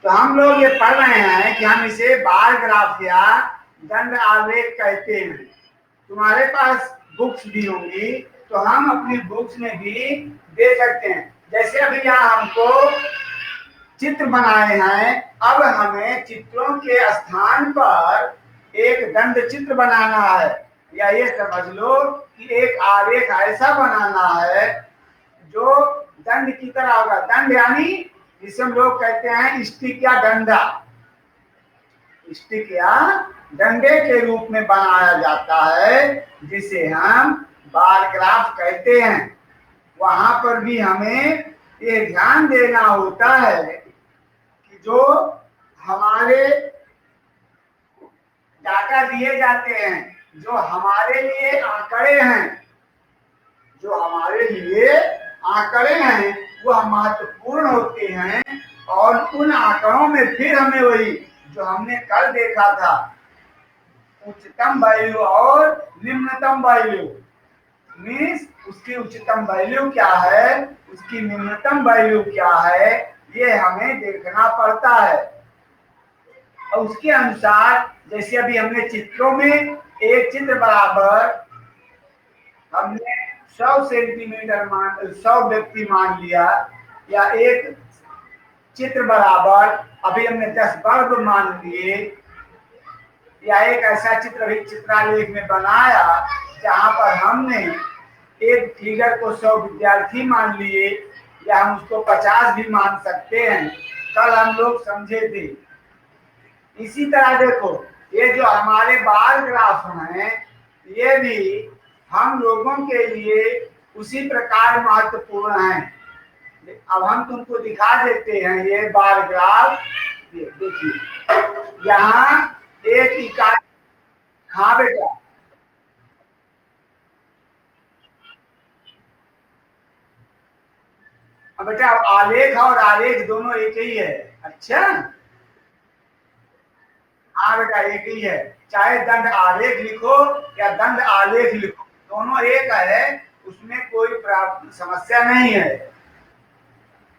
तो हम लोग ये पढ़ रहे हैं कि हम इसे बार ग्राफ या दंड आलेख कहते हैं। तुम्हारे पास बुक्स भी होंगी तो हम अपनी बुक्स में भी दे सकते हैं। जैसे अभी यहाँ हमको चित्र बनाए हैं, अब हमें चित्रों के स्थान पर एक दंड चित्र बनाना है, या ये समझ लो कि एक आरेख ऐसा बनाना है जो दंड की तरह होगा। दंड यानी जिसे हम लोग कहते हैं स्टिक या डंडा, स्टिक या डंडे के रूप में बनाया जाता है, जिसे हम बार ग्राफ कहते हैं। वहां पर भी हमें ये ध्यान देना होता है कि जो हमारे डाटा दिए जाते हैं, जो हमारे लिए आंकड़े हैं, जो हमारे लिए आंकड़े हैं वो महत्वपूर्ण होते हैं। और उन आंकड़ों में फिर हमें वही जो हमने कल देखा था, उच्चतम वैल्यू और निम्नतम वैल्यू, मीन्स उसकी उच्चतम वैल्यू क्या है, उसकी निम्नतम वैल्यू क्या है, ये हमें देखना पड़ता है। और उसके अनुसार जैसे अभी हमने चित्रों में एक चित्र बराबर हमने 100 सेंटीमीटर 100 व्यक्ति मान लिया, या एक चित्र बराबर अभी हमने 10 वर्ग मान लिए, या एक ऐसा चित्र भी चित्रालेख में बनाया जहां पर हमने एक फिगर को 100 विद्यार्थी मान लिए, या हम उसको 50 भी मान सकते हैं। कल हम लोग समझे थे। इसी तरह देखो ये जो हमारे बार ग्राफ हैं, ये भी हम लोगों के लिए उसी प्रकार महत्वपूर्ण हैं। अब हम तुमको दिखा देते हैं ये बार ग्राफ। देखिए यहाँ एक इकाई, हाँ बेटा, अब बेटा आलेख और आलेख दोनों एक ही है। अच्छा, हाँ बेटा एक ही है, चाहे दंड आलेख लिखो या दंड आलेख लिखो, दोनों एक है, उसमें कोई समस्या नहीं है।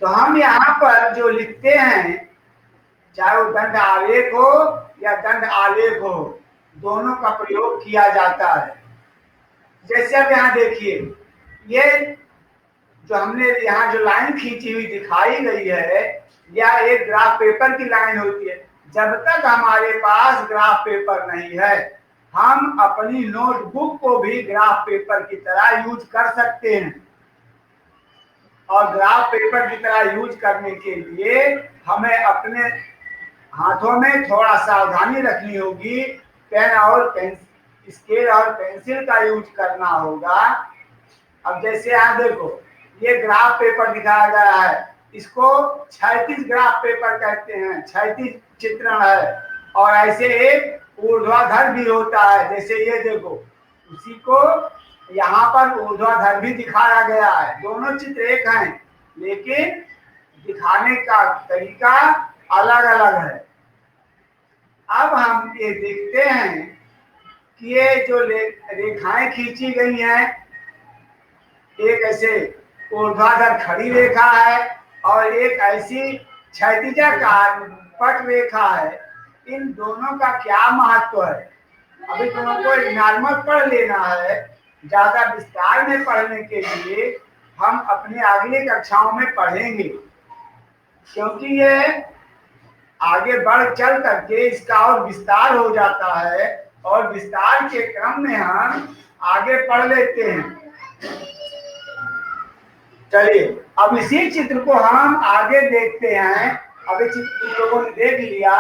तो हम यहाँ पर जो लिखते हैं, चाहे वो दंड आलेख हो या दंड आलेख हो, दोनों का प्रयोग किया जाता है। जैसे अब यहाँ देखिए, ये जो हमने यहाँ जो लाइन खींची हुई दिखाई गई है, यह एक ग्राफ पेपर की लाइन होती है। जब तक हमारे पास ग्राफ पेपर नहीं है, हम अपनी नोटबुक को भी ग्राफ पेपर की तरह यूज कर सकते हैं। और ग्राफ पेपर की तरह यूज करने के लिए हमें अपने हाथों में थोड़ा सावधानी रखनी होगी। पेन और स्केल और पेंसिल का यूज करना होगा। अब जैसे यहाँ देखो ये ग्राफ पेपर दिखाया गया है, इसको क्षैतिज ग्राफ पेपर कहते हैं, क्षैतिज चित्रण है। और ऐसे एक ऊर्ध्वाधर भी होता है, जैसे ये देखो, उसी को यहाँ पर ऊर्ध्वाधर भी दिखाया गया है। दोनों चित्र एक हैं, लेकिन दिखाने का तरीका अलग अलग है। अब हम ये देखते हैं कि ये जो रेखाएं खींची गई हैं, एक ऐसे ऊर्ध्वाधर खड़ी रेखा है और एक ऐसी क्षैतिजाकार पट रेखा है। इन दोनों का क्या महत्व है, अभी तुमको नॉर्मल पढ़ लेना है। ज्यादा विस्तार में पढ़ने के लिए हम अपनी अगली कक्षाओं में पढ़ेंगे, क्योंकि ये आगे बढ़ चल करके इसका और विस्तार हो जाता है, और विस्तार के क्रम में हम आगे पढ़ लेते हैं। चलिए अब इसी चित्र को हम आगे देखते हैं। अभी चित्र तुम लोगों ने देख लिया,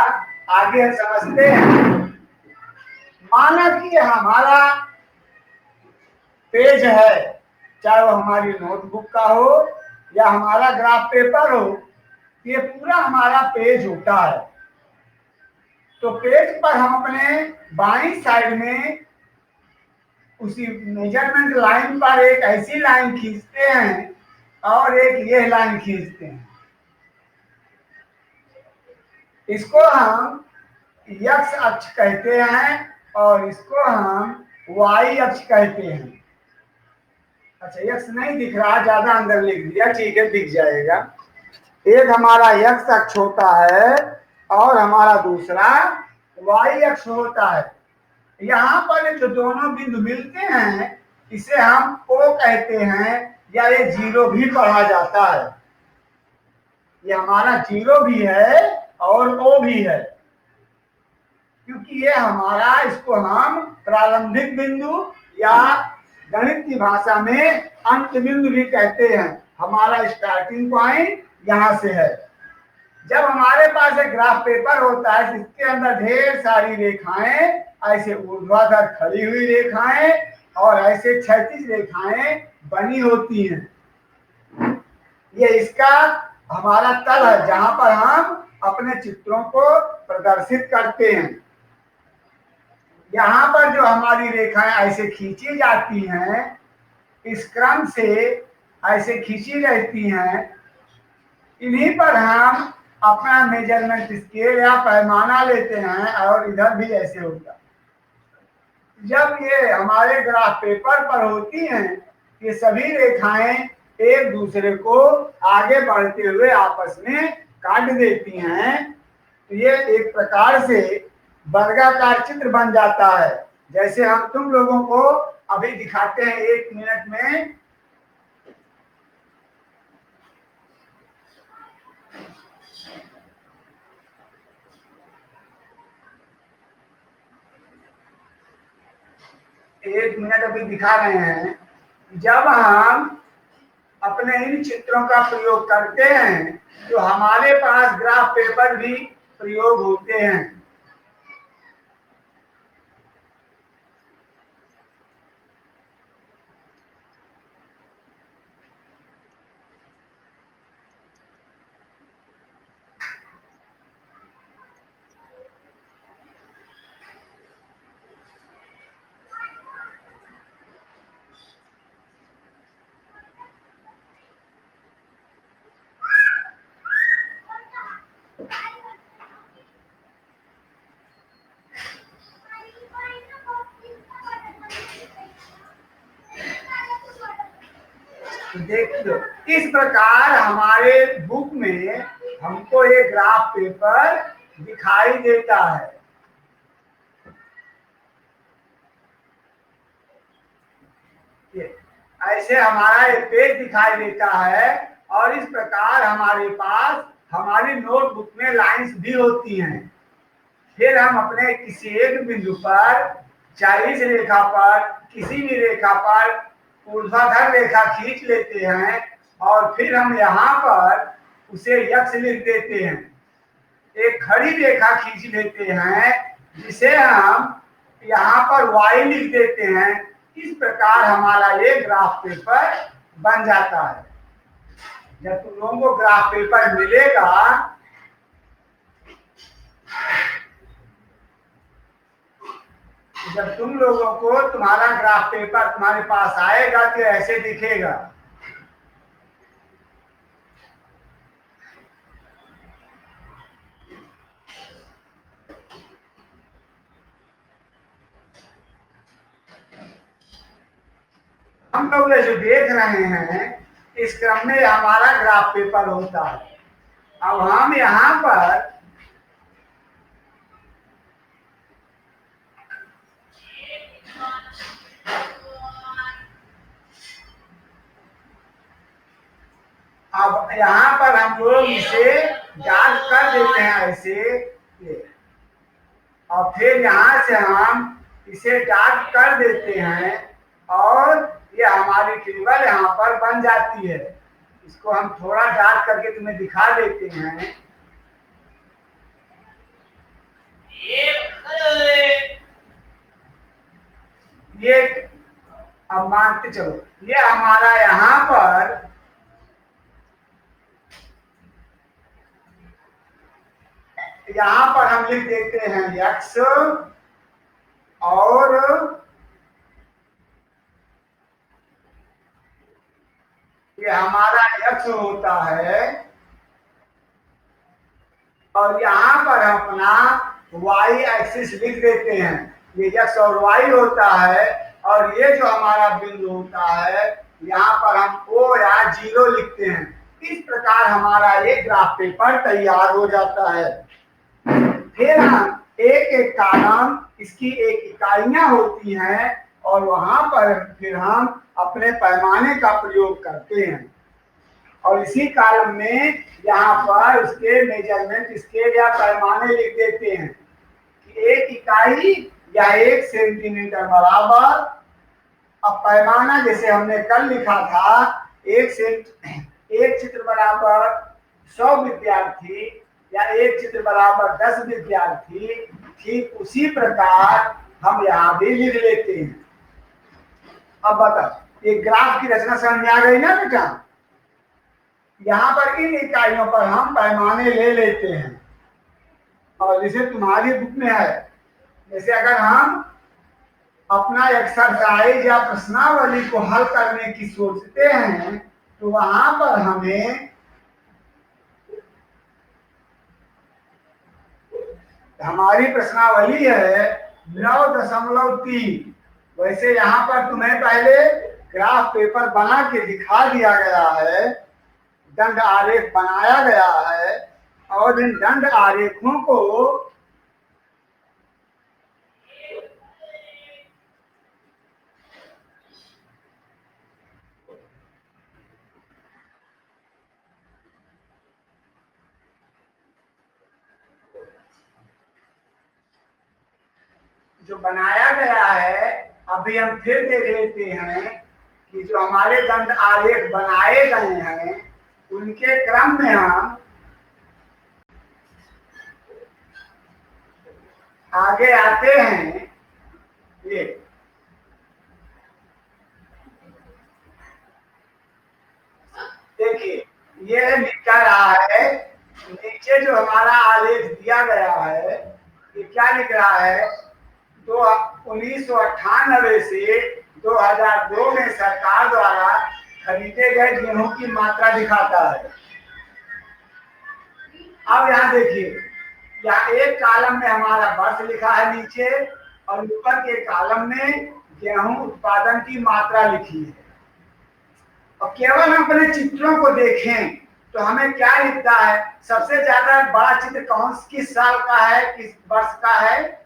आगे हम समझते हैं। माना कि हमारा पेज है, चाहे वो हमारी नोटबुक का हो या हमारा ग्राफ पेपर हो, ये पूरा हमारा पेज होता है। तो पेज पर हम अपने बाईं साइड में उसी मेजरमेंट लाइन पर एक ऐसी लाइन खींचते हैं और एक ये लाइन खींचते हैं। इसको हम एक्स अक्ष कहते हैं और इसको हम वाई अक्ष कहते हैं। अच्छा, एक्स नहीं दिख रहा, ज्यादा अंदर लिख दिया, ठीक है दिख जाएगा। एक हमारा x अक्ष होता है और हमारा दूसरा y अक्ष होता है। यहाँ पर जो दोनों बिंदु मिलते हैं इसे हम O कहते हैं, या ये जीरो भी पढ़ा जाता है। ये हमारा जीरो भी है और O भी है, क्योंकि ये हमारा, इसको हम प्रारंभिक बिंदु या गणित की भाषा में अंत बिंदु भी कहते हैं। हमारा स्टार्टिंग पॉइंट यहाँ से है। जब हमारे पास एक ग्राफ पेपर होता है जिसके अंदर ढेर सारी रेखाएं, ऐसे ऊर्ध्वाधर खड़ी हुई रेखाएं और ऐसे क्षैतिज रेखाएं बनी होती हैं, ये इसका हमारा तल है जहां पर हम अपने चित्रों को प्रदर्शित करते हैं। यहाँ पर जो हमारी रेखाएं ऐसे खींची जाती हैं, इस क्रम से ऐसे खींची रहती हैं, इन्हीं पर हम अपना मेजरमेंट स्केल या पैमाना लेते हैं, और इधर भी ऐसे होता है। जब ये हमारे ग्राफ पेपर पर होती हैं, ये सभी रेखाएं एक दूसरे को आगे बढ़ते हुए आपस में काट देती हैं, तो ये एक प्रकार से वर्गाकार चित्र बन जाता है। जैसे हम तुम लोगों को अभी दिखाते हैं 1 मिनट में। एक मिनट अभी दिखा रहे हैं। जब हम अपने इन चित्रों का प्रयोग करते हैं तो हमारे पास ग्राफ पेपर भी प्रयोग होते हैं। तो देखिए, इस प्रकार हमारे बुक में हमको ये ग्राफ पेपर दिखाई देता है। ऐसे हमारा एक पेज दिखाई देता है, और इस प्रकार हमारे पास हमारी नोटबुक में लाइंस भी होती हैं। फिर हम अपने किसी एक बिंदु पर, चाहे इस रेखा पर, किसी भी रेखा पर ऊर्ध्वाधर रेखा खींच लेते हैं, और फिर हम यहाँ पर उसे यक्ष लिख देते हैं। एक खड़ी रेखा खींच लेते हैं जिसे हम यहाँ पर y लिख देते हैं। इस प्रकार हमारा ये ग्राफ पेपर बन जाता है। जब तुम लोगों को ग्राफ पेपर मिलेगा, जब तुम लोगों को तुम्हारा ग्राफ पेपर तुम्हारे पास आएगा तो ऐसे दिखेगा। हम लोग जो देख रहे हैं इस क्रम में हमारा ग्राफ पेपर होता है। अब हम यहाँ पर हम लोग इसे डार्क कर देते हैं ऐसे, और फिर यहाँ से हम इसे डार्क कर देते हैं, और ये हमारी टेबल यहाँ पर बन जाती है। इसको हम थोड़ा डार्क करके तुम्हें दिखा देते हैं। ये अब मानते चलो, ये हमारा यहाँ पर हम लिख देते हैं x, और ये हमारा x होता है, और यहाँ पर अपना y एक्सिस लिख देते हैं। ये x और y होता है, और ये जो हमारा बिंदु होता है यहाँ पर हम O या 0 लिखते हैं। इस प्रकार हमारा ये ग्राफ पेपर तैयार हो जाता है। फिर हम एक एक कॉलम, इसकी एक इकाइयां होती हैं और वहां पर फिर हम अपने पैमाने का प्रयोग करते हैं और इसी कॉलम में यहाँ पर उसके मेजरमेंट स्केल या पैमाने लिख देते हैं कि एक इकाई या 1 सेंटीमीटर बराबर। अब पैमाना जैसे हमने कल लिखा था, एक चित्र बराबर 100 विद्यार्थी या एक चित्र बराबर 10 विद्यार्थी, ठीक उसी प्रकार हम यहाँ भी लिख लेते हैं। अब बताओ, ये ग्राफ की रचना समझ में आ गई ना बेटा? यहाँ पर इन इकाइयों पर हम पैमाने ले लेते हैं और जैसे तुम्हारी बुक में है, जैसे अगर हम अपना एक्सरसाइज या प्रश्नावली को हल करने की सोचते हैं तो वहां पर हमें हमारी प्रश्नावली है 9.3। वैसे यहाँ पर तुम्हें पहले ग्राफ पेपर बना के दिखा दिया गया है, दंड आरेख बनाया गया है और इन दंड आरेखों को जो बनाया गया है, अभी हम फिर देख लेते हैं कि जो हमारे दंड आलेख बनाए गए हैं उनके क्रम में हम आगे आते हैं। ये देखिए, ये लिखा रहा है नीचे जो हमारा आलेख दिया गया है, ये क्या लिख रहा है? 1998 से 2002 में सरकार द्वारा खरीदे गए गेहूं की मात्रा दिखाता है। अब यहाँ देखिए, यहाँ एक कॉलम में हमारा वर्ष लिखा है नीचे और ऊपर के कॉलम में गेहूं उत्पादन की मात्रा लिखी है। और केवल हम अपने चित्रों को देखें तो हमें क्या लिखता है? सबसे ज्यादा बड़ा चित्र कौन किस साल का है, किस वर्ष का है?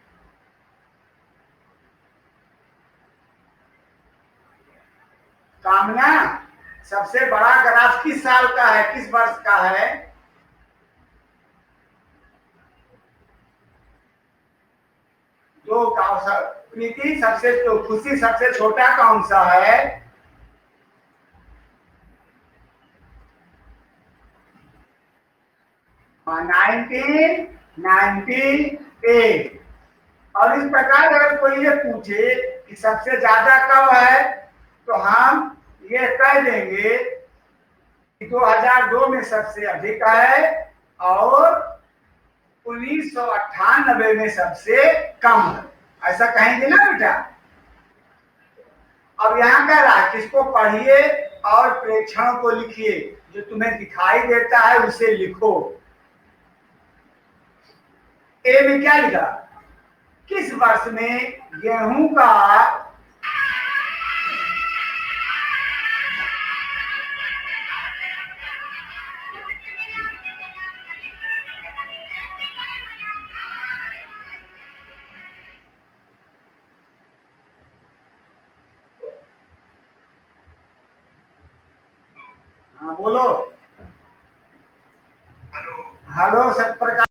कामना, सबसे बड़ा ग्राफ किस साल का है, किस वर्ष का है? प्रीति, सबसे तो खुशी सबसे छोटा कौन सा है? 1998। और इस प्रकार अगर कोई ये पूछे कि सबसे ज्यादा कब है तो हम ये कह देंगे कि 2002 में सबसे अधिक है और 1998 में सबसे कम है, ऐसा कहेंगे ना बेटा? अब यहाँ कह रहा है किसको पढ़िए और प्रेक्षण को लिखिए, जो तुम्हें दिखाई देता है उसे लिखो। ए में क्या लिखा? किस वर्ष में गेहूं का हाँ बोलो। हेलो सतप्रकाश।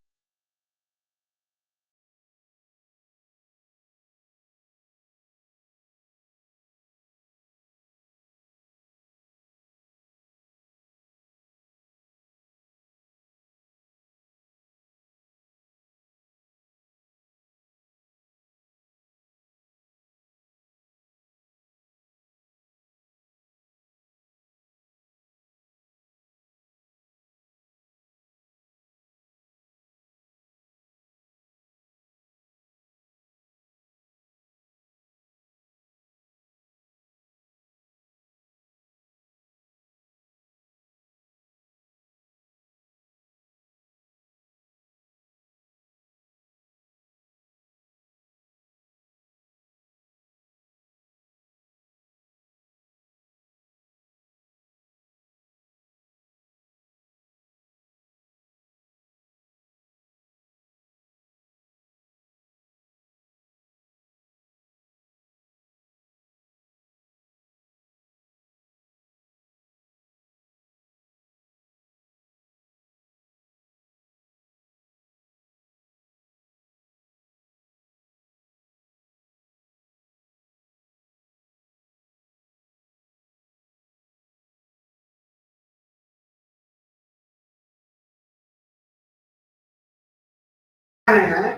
हैं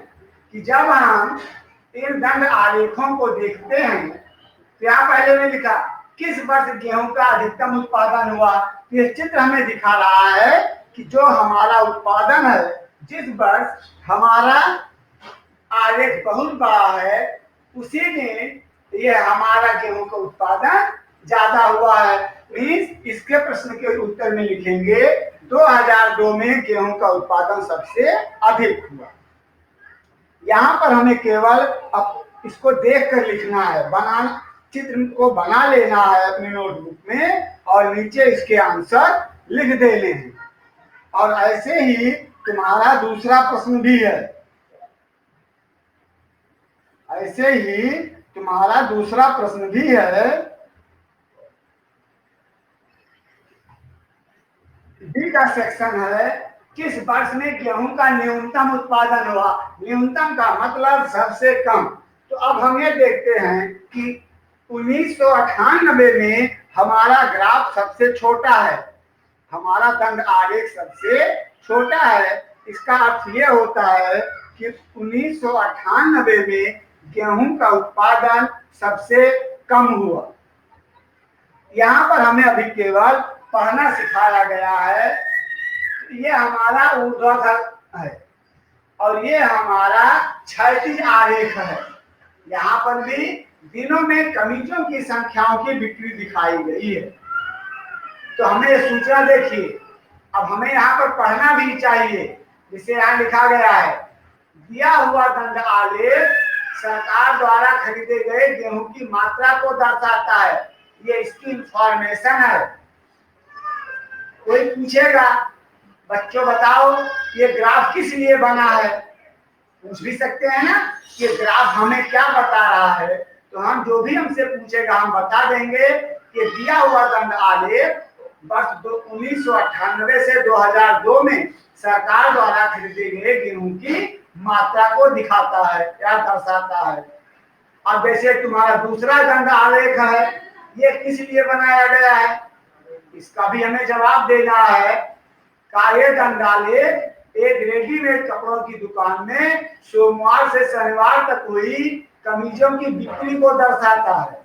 कि जब हम इन दंड आलेखों को देखते हैं तो यहाँ पहले में लिखा किस वर्ष गेहूं का अधिकतम उत्पादन हुआ। तो ये चित्र हमें दिखा रहा है कि जो हमारा उत्पादन है, जिस वर्ष हमारा आलेख बहुत बड़ा है, उसी में ये हमारा गेहूं का उत्पादन ज्यादा हुआ है। मीन्स इसके प्रश्न के उत्तर में लिखेंगे 2002 में गेहूं का उत्पादन सबसे अधिक हुआ। यहाँ पर हमें केवल अब इसको देख कर लिखना है, बना चित्र को बना लेना है अपने नोटबुक में और नीचे इसके आंसर लिख देने हैं। और ऐसे ही तुम्हारा दूसरा प्रश्न भी है, ऐसे ही तुम्हारा दूसरा प्रश्न भी है। बी का सेक्शन है किस वर्ष में गेहूं का न्यूनतम उत्पादन हुआ। न्यूनतम का मतलब सबसे कम। तो अब हम ये देखते हैं कि 1998 में हमारा ग्राफ सबसे छोटा है, हमारा दंड आलेख सबसे छोटा है। इसका अर्थ ये होता है कि 1998 में गेहूं का उत्पादन सबसे कम हुआ। यहाँ पर हमें अभी केवल पढ़ना सिखाया गया है। ये हमारा ऊर्ध्वाधर है और ये हमारा क्षैतिज आरेख है। यहाँ पर भी दिनों में कमीजों की संख्याओं की बिक्री दिखाई गई है। तो हमें ये सूचना देखिए, अब हमें यहाँ पर पढ़ना भी चाहिए। जिसे यहाँ लिखा गया है दिया हुआ दंड आलेख सरकार द्वारा खरीदे गए गेहूं की मात्रा को दर्शाता है। ये इसकी इंफॉर्मेशन है। कोई पूछेगा बच्चों बताओ ये ग्राफ किस लिए बना है, पूछ भी सकते हैं ना, ये ग्राफ हमें क्या बता रहा है। तो हम जो भी हमसे पूछेगा हम बता देंगे कि दिया हुआ दंड आलेख वर्ष 1998 से 2002 में सरकार द्वारा खरीदे गए गेहूं की मात्रा को दिखाता है या दर्शाता है। अब जैसे तुम्हारा दूसरा दंड आलेख है, ये किस लिए बनाया गया है, इसका भी हमें जवाब देना है। कार्य दंड आलेख एक रेडीमेड कपड़ों की दुकान में सोमवार से शनिवार तक हुई कमीजों की बिक्री को दर्शाता है।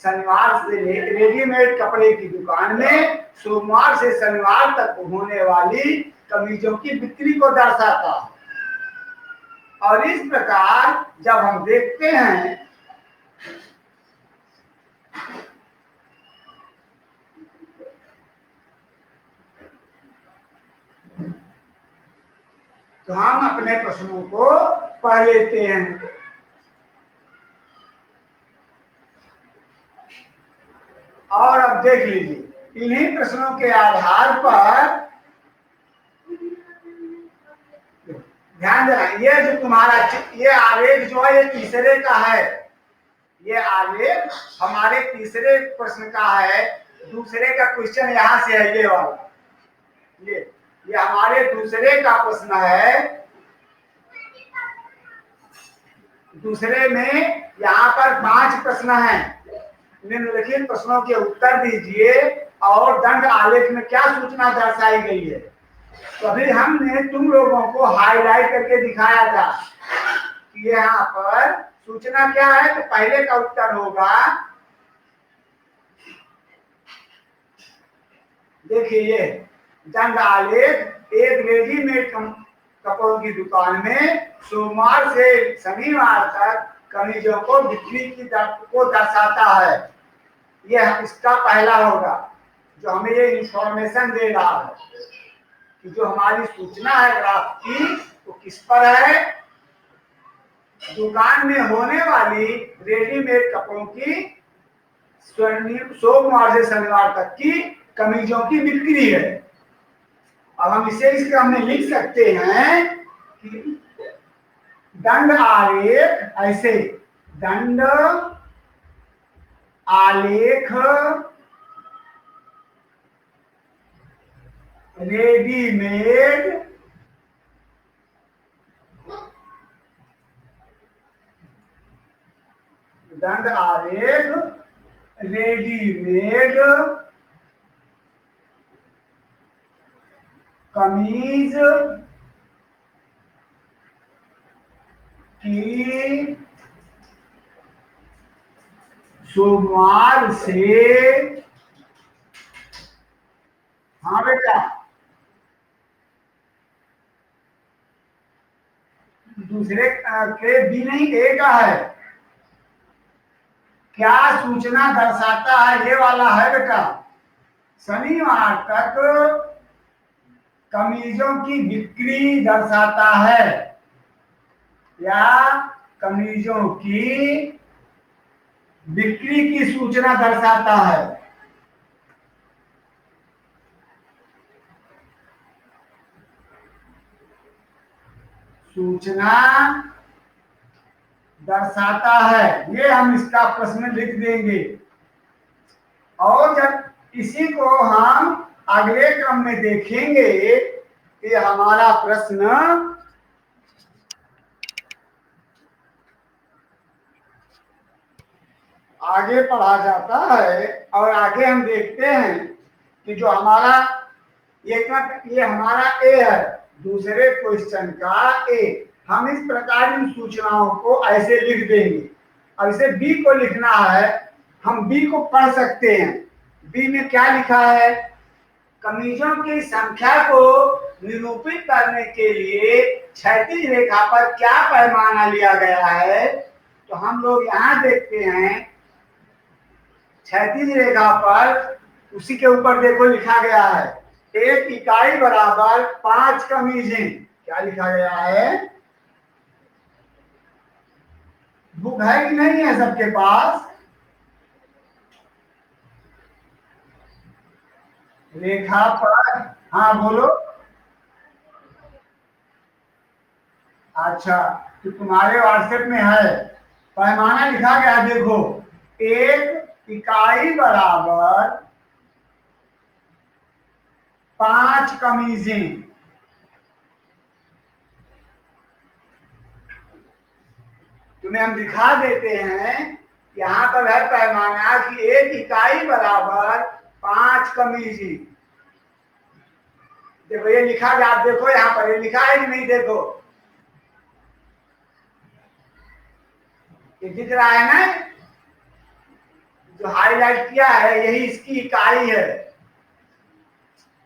शनिवार से रेडीमेड कपड़े की दुकान में सोमवार से शनिवार तक होने वाली कमीजों की बिक्री को दर्शाता है। और इस प्रकार जब हम देखते हैं तो हम अपने प्रश्नों को पढ़ लेते हैं। और अब देख लीजिए, इन्हीं प्रश्नों के आधार पर ध्यान देना, ये जो तुम्हारा ये आलेख जो है ये तीसरे का है। ये आलेख हमारे तीसरे प्रश्न का है। दूसरे का क्वेश्चन यहाँ से है, ये वाला, ये हमारे दूसरे का प्रश्न है। दूसरे में यहाँ पर 5 प्रश्न हैं। निम्नलिखित प्रश्नों के उत्तर दीजिए और दंड आलेख में क्या सूचना दर्शाई गई है। तो अभी हमने तुम लोगों को हाईलाइट करके दिखाया था कि यहाँ पर सूचना क्या है। तो पहले का उत्तर होगा, देखिए ये दंड आलेख एक रेडीमेड कपड़ों की दुकान में सोमवार से शनिवार तक कमीजों को बिक्री की को दर्शाता है। यह इसका पहला होगा जो हमें ये इंफॉर्मेशन दे रहा है कि जो हमारी सूचना है ग्राफ की वो किस पर है, दुकान में होने वाली रेडीमेड कपड़ों की सोमवार से शनिवार तक की कमीजों की बिक्री है। अब हम इसे इसके हमने लिख सकते हैं कि दंड आलेख, ऐसे दंड आलेख रेडीमेड दंड आलेख रेडीमेड कमीज कि सोमवार से, हाँ बेटा, दूसरे के बी नहीं, ए का है। क्या सूचना दर्शाता है, ये वाला है बेटा। शनिवार तक कमीजों की बिक्री दर्शाता है, या कमीजों की बिक्री की सूचना दर्शाता है। सूचना दर्शाता है, ये हम इसका प्रश्न लिख देंगे। और जब इसी को हम अगले क्रम में देखेंगे कि हमारा प्रश्न आगे पढ़ा जाता है, और आगे हम देखते हैं कि जो हमारा ये हमारा ए है, दूसरे क्वेश्चन का ए, हम इस प्रकार इन सूचनाओं को ऐसे लिख देंगे। और इसे बी को लिखना है, हम बी को पढ़ सकते हैं। बी में क्या लिखा है, कमीजों की संख्या को निरूपित करने के लिए क्षैतिज रेखा पर क्या पैमाना लिया गया है। तो हम लोग यहाँ देखते हैं क्षैतिज रेखा पर, उसी के ऊपर देखो लिखा गया है, एक इकाई बराबर 5 कमीजें। क्या लिखा गया है, बुक है कि नहीं है सबके पास? रेखा पर, हाँ बोलो। अच्छा, तो तुम्हारे व्हाट्सएप में है, पैमाना लिखा गया, देखो, एक इकाई बराबर 5 कमीजें। तुम्हें हम दिखा देते हैं, यहाँ पर है पैमाना कि एक इकाई बराबर 5 कमीजी। देखो ये लिखा गया, आप देखो यहाँ पर ये लिखा है कि नहीं, देखो ये दिख रहा है ना, जो हाईलाइट किया है यही इसकी इकाई है।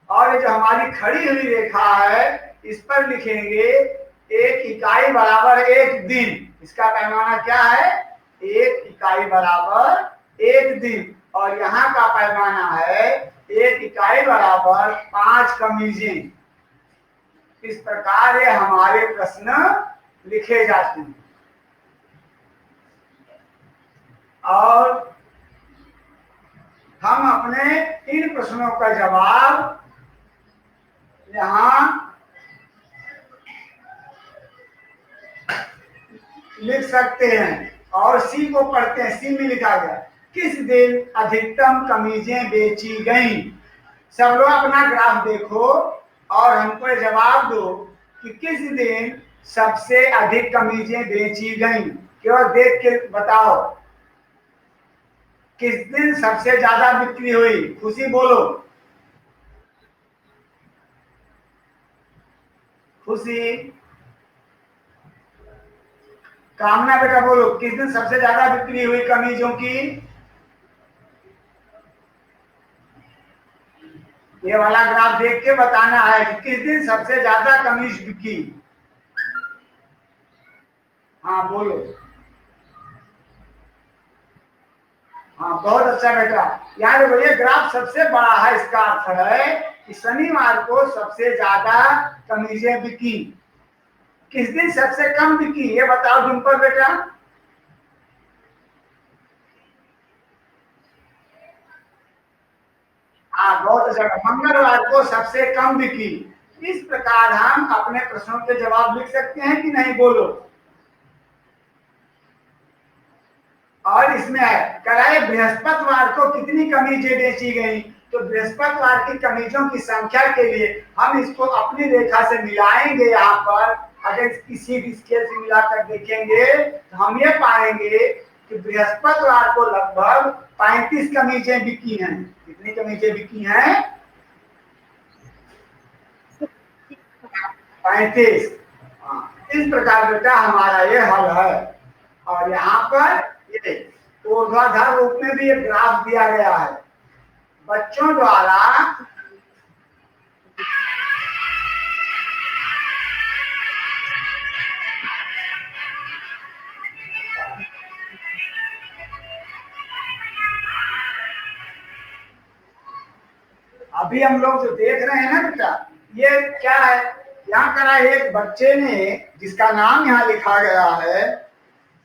और ये जो हमारी खड़ी हुई रेखा है, इस पर लिखेंगे एक इकाई बराबर 1 दिन। इसका पैमाना क्या है, 1 इकाई बराबर 1 दिन। और यहाँ का पैमाना है 1 इकाई बराबर 5 कमीजें। इस प्रकार ये हमारे प्रश्न लिखे जाते हैं। और हम अपने इन प्रश्नों का जवाब यहां लिख सकते हैं। और सी को पढ़ते हैं, सी में लिखा गया, किस दिन अधिकतम कमीजें बेची गईं। सब लोग अपना ग्राफ देखो और हमको जवाब दो कि किस दिन सबसे अधिक कमीजें बेची गईं। केवल देख के बताओ, किस दिन सबसे ज्यादा बिक्री हुई। खुशी बोलो, खुशी। कामना बेटा बोलो, किस दिन सबसे ज्यादा बिक्री हुई कमीजों की। ये वाला ग्राफ देख के बताना है कि किस दिन सबसे ज्यादा कमीज बिकी। हाँ बोलो, हाँ बहुत अच्छा बेटा। यार देखो ये ग्राफ सबसे बड़ा है, इसका अर्थ है कि शनिवार को सबसे ज्यादा कमीजें बिकी। किस दिन सबसे कम बिकी, ये बताओ तुम पर बेटा। हाँ बहुत अच्छा, मंगलवार को सबसे कम बिकी। इस प्रकार हम अपने प्रश्नों के जवाब लिख सकते हैं कि नहीं, बोलो। और इसमें है कराए बृहस्पतिवार को कितनी कमीजें बेची गई। तो बृहस्पतिवार की कमीजों की संख्या के लिए हम इसको अपनी रेखा से मिलाएंगे। यहाँ पर अगर किसी भी स्केल से मिलाकर देखेंगे तो हम ये पाएंगे कि बृहस्पतिवार को लगभग 35 कमीजें बिकी हैं। कितनी कमीजें बिकी हैं, 35। हाँ, इस प्रकार बेटा हमारा ये हल है। और यहाँ पर ये ऊर्ध्वाधर रूप में भी एक ग्राफ दिया गया है बच्चों द्वारा। अभी हम लोग जो देख रहे हैं ना बेटा, ये क्या है, यहाँ करा एक बच्चे ने जिसका नाम यहाँ लिखा गया है,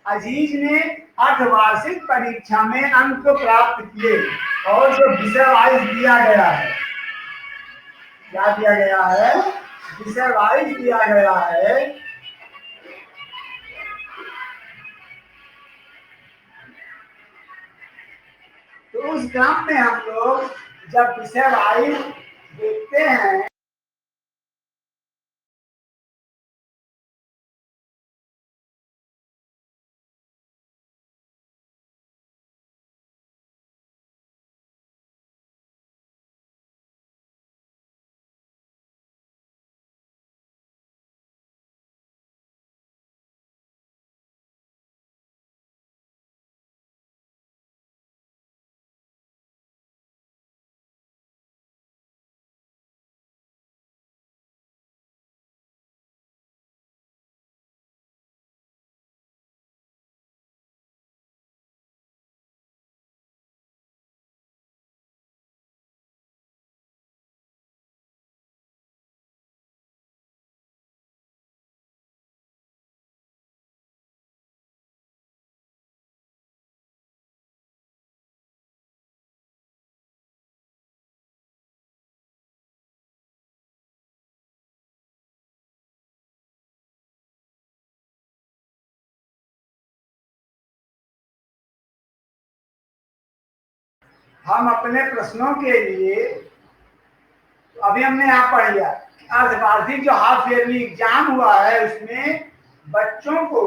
अजीज ने अर्धवार्षिक परीक्षा में अंक प्राप्त किए और जो विषय वाइज दिया गया है, क्या दिया गया है, विषय वाइज दिया गया है। तो उस ग्राफ में हम लोग जब विषय वाइज देखते हैं हम अपने प्रश्नों के लिए, अभी हमने यहाँ पढ़ लिया अर्धवार्षिक जो हाफ ईयरली एग्जाम हुआ है उसमें बच्चों को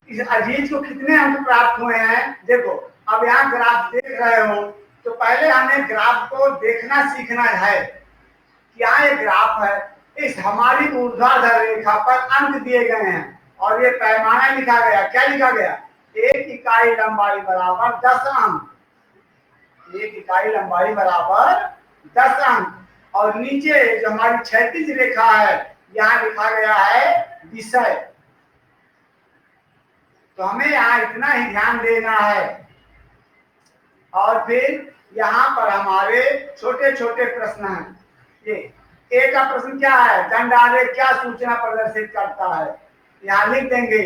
इस अजीज को कितने अंक प्राप्त हुए हैं। देखो अब यहाँ ग्राफ देख रहे हो तो पहले हमें ग्राफ को देखना सीखना है। यहाँ एक ग्राफ है, इस हमारी ऊर्ध्वाधर रेखा पर अंक दिए गए हैं और ये पैमाना लिखा गया, क्या लिखा गया, 1 इकाई लंबाई बराबर 10 अंक, 1 इकाई लंबाई बराबर 10 अंक। और नीचे जो हमारी क्षैतिज रेखा है यहाँ लिखा गया है विषय। तो हमें यहाँ इतना ही ध्यान देना है। और फिर यहाँ पर हमारे छोटे छोटे प्रश्न हैं। ये एक का प्रश्न क्या है, दंड आलेख क्या सूचना प्रदर्शित करता है, यहाँ लिख देंगे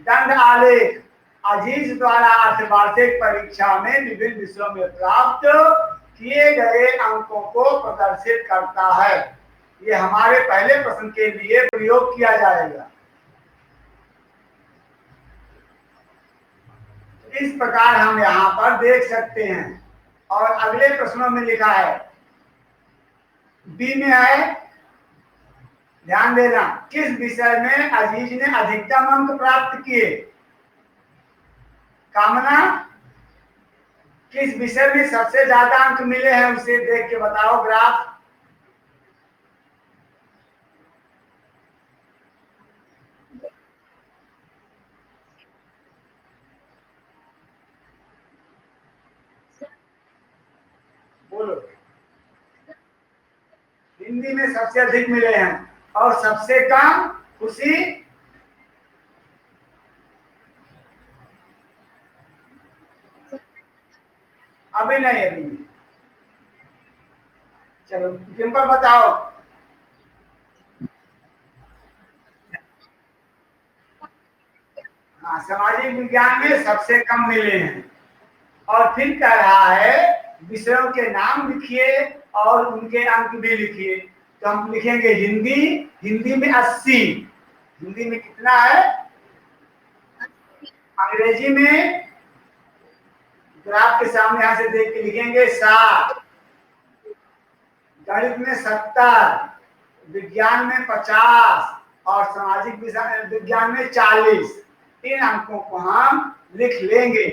दंड आलेख अजीज द्वारा अर्धवार्षिक परीक्षा में विभिन्न विषयों में प्राप्त किए गए अंकों को प्रदर्शित करता है। ये हमारे पहले प्रश्न के लिए प्रयोग किया जाएगा। इस प्रकार हम यहाँ पर देख सकते हैं। और अगले प्रश्नों में लिखा है, बी में है, ध्यान देना, किस विषय में अजीज ने अधिकतम अंक प्राप्त किए। कामना, किस विषय में सबसे ज्यादा अंक मिले हैं उसे देख के बताओ ग्राफ। बोलो, हिंदी में सबसे अधिक मिले हैं और सबसे कम खुशी, अभी नहीं, अभी नहीं। चलो डिम्पल बताओ। हाँ, सामाजिक विज्ञान में सबसे कम मिले हैं। और फिर कह रहा है विषयों के नाम लिखिए और उनके अंक भी लिखिए। तो हम लिखेंगे हिंदी, हिंदी में 80, हिंदी में कितना है, अंग्रेजी में ग्राफ के सामने यहां से देख के लिखेंगे 60, गणित में 70, विज्ञान में 50 और सामाजिक विज्ञान में 40। इन अंकों को हम लिख लेंगे,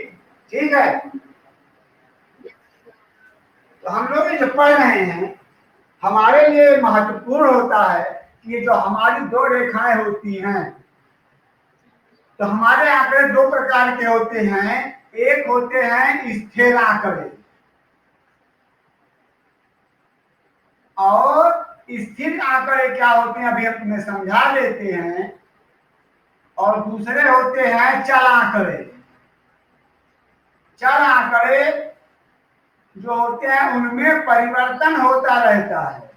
ठीक है। तो हम लोग जो पढ़ रहे हैं हमारे लिए महत्वपूर्ण होता है कि ये जो हमारी दो रेखाएं होती हैं, तो हमारे आंकड़े दो प्रकार के होते हैं। एक होते हैं स्थिर आंकड़े, और स्थिर आंकड़े क्या होते हैं अभी हम तुम्हें समझा लेते हैं। और दूसरे होते हैं चल आंकड़े। चल आंकड़े जो होते हैं उनमें परिवर्तन होता रहता है।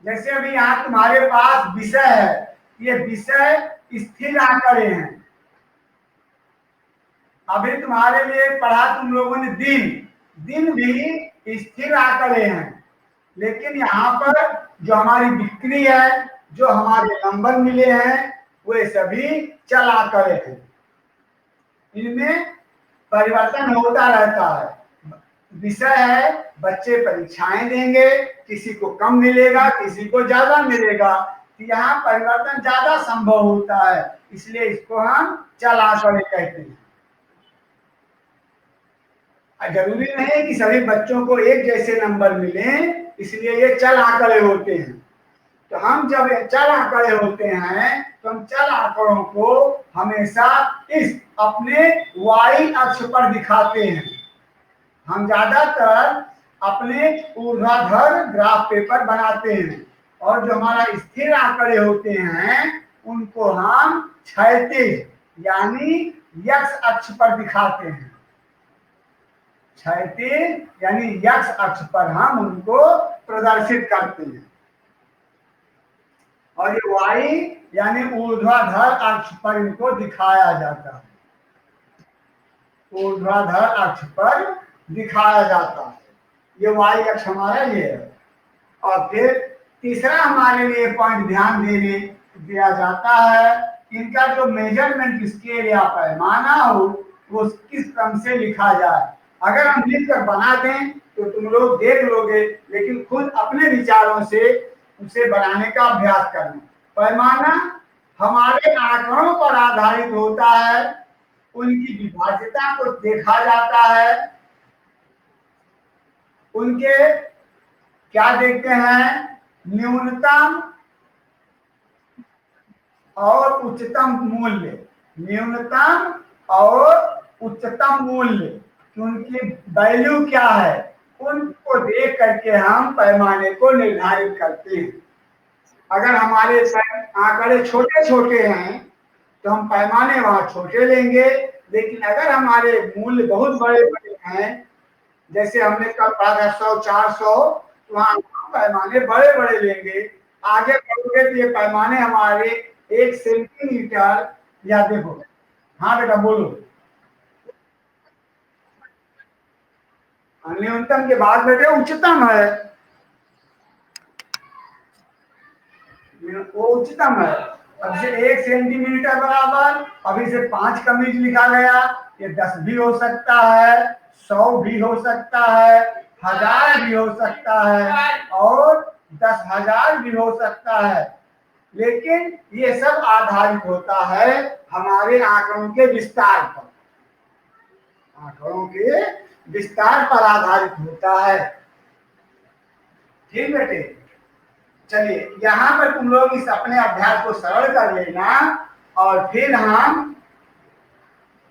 जैसे अभी यहाँ तुम्हारे पास विषय है, ये विषय स्थिर आंकड़े हैं। अभी तुम्हारे लिए पढ़ा तुम लोगों ने दिन, दिन भी स्थिर आंकड़े हैं। लेकिन यहाँ पर जो हमारी बिक्री है, जो हमारे नंबर मिले हैं, वे सभी चल आंकड़े हैं। इनमें परिवर्तन होता रहता है। विषय है, बच्चे परीक्षाएं देंगे, किसी को कम मिलेगा, किसी को ज्यादा मिलेगा, तो यहाँ परिवर्तन ज्यादा संभव होता है, इसलिए इसको हम चल आंकड़े कहते हैं। जरूरी नहीं कि सभी बच्चों को एक जैसे नंबर मिले, इसलिए ये चल आंकड़े होते हैं। तो हम जब चल आंकड़े होते हैं तो हम चल आंकड़ों को हमेशा इस अपने वाई अक्ष पर दिखाते हैं। हम ज्यादातर अपने ऊर्ध्वाधर ग्राफ पेपर बनाते हैं, और जो हमारा स्थिर आंकड़े होते हैं उनको हम क्षैतिज यानी यक्ष अक्ष पर दिखाते हैं। क्षैतिज यानी यक्ष अक्ष पर हम उनको प्रदर्शित करते हैं, और ये वाई यानी ऊर्ध्वाधर अक्ष पर इनको दिखाया जाता है। ऊर्ध्वाधर अक्ष पर दिखाया जाता है, ये वाई अक्ष हमारा ये है। और फिर तीसरा हमारे लिए पॉइंट ध्यान देने दिया जाता है, इनका जो मेजरमेंट स्केल या पैमाना हो वो किस क्रम से लिखा जाए। अगर हम लिख कर बना दें तो तुम लोग देख लोगे, लेकिन खुद अपने विचारों से उसे बनाने का अभ्यास करना। पैमाना हमारे आंकड़ों पर आधारित होता है, उनकी विभाज्यता को देखा जाता है। उनके क्या देखते हैं, न्यूनतम और उच्चतम मूल्य, न्यूनतम और उच्चतम मूल्य कि उनकी वैल्यू क्या है, उनको देख करके हम पैमाने को निर्धारित करते हैं। अगर हमारे आंकड़े छोटे छोटे हैं तो हम पैमाने वहां छोटे लेंगे, लेकिन अगर हमारे मूल्य बहुत बड़े बड़े हैं, जैसे हमने कल पढ़ा था 100 400, तो वहां पैमाने बड़े बड़े लेंगे। आगे बढ़ोगे तो ये पैमाने हमारे 1 सेंटीमीटर, या देखो, हाँ बेटा बोलो। न्यूनतम के बाद बेटे उच्चतम है, वो उच्चतम है। अब से 1 सेंटीमीटर बराबर, अभी से 5 कमीज लिखा गया, ये 10 भी हो सकता है, 100 भी हो सकता है, 1000 भी हो सकता है, और 10,000 भी हो सकता है। लेकिन ये सब आधारित होता है हमारे आंकड़ों के विस्तार पर, आंकड़ों के विस्तार पर आधारित होता है। ठीक बेटे, चलिए यहाँ पर तुम लोग इस अपने अभ्यास को सरल कर लेना, और फिर हम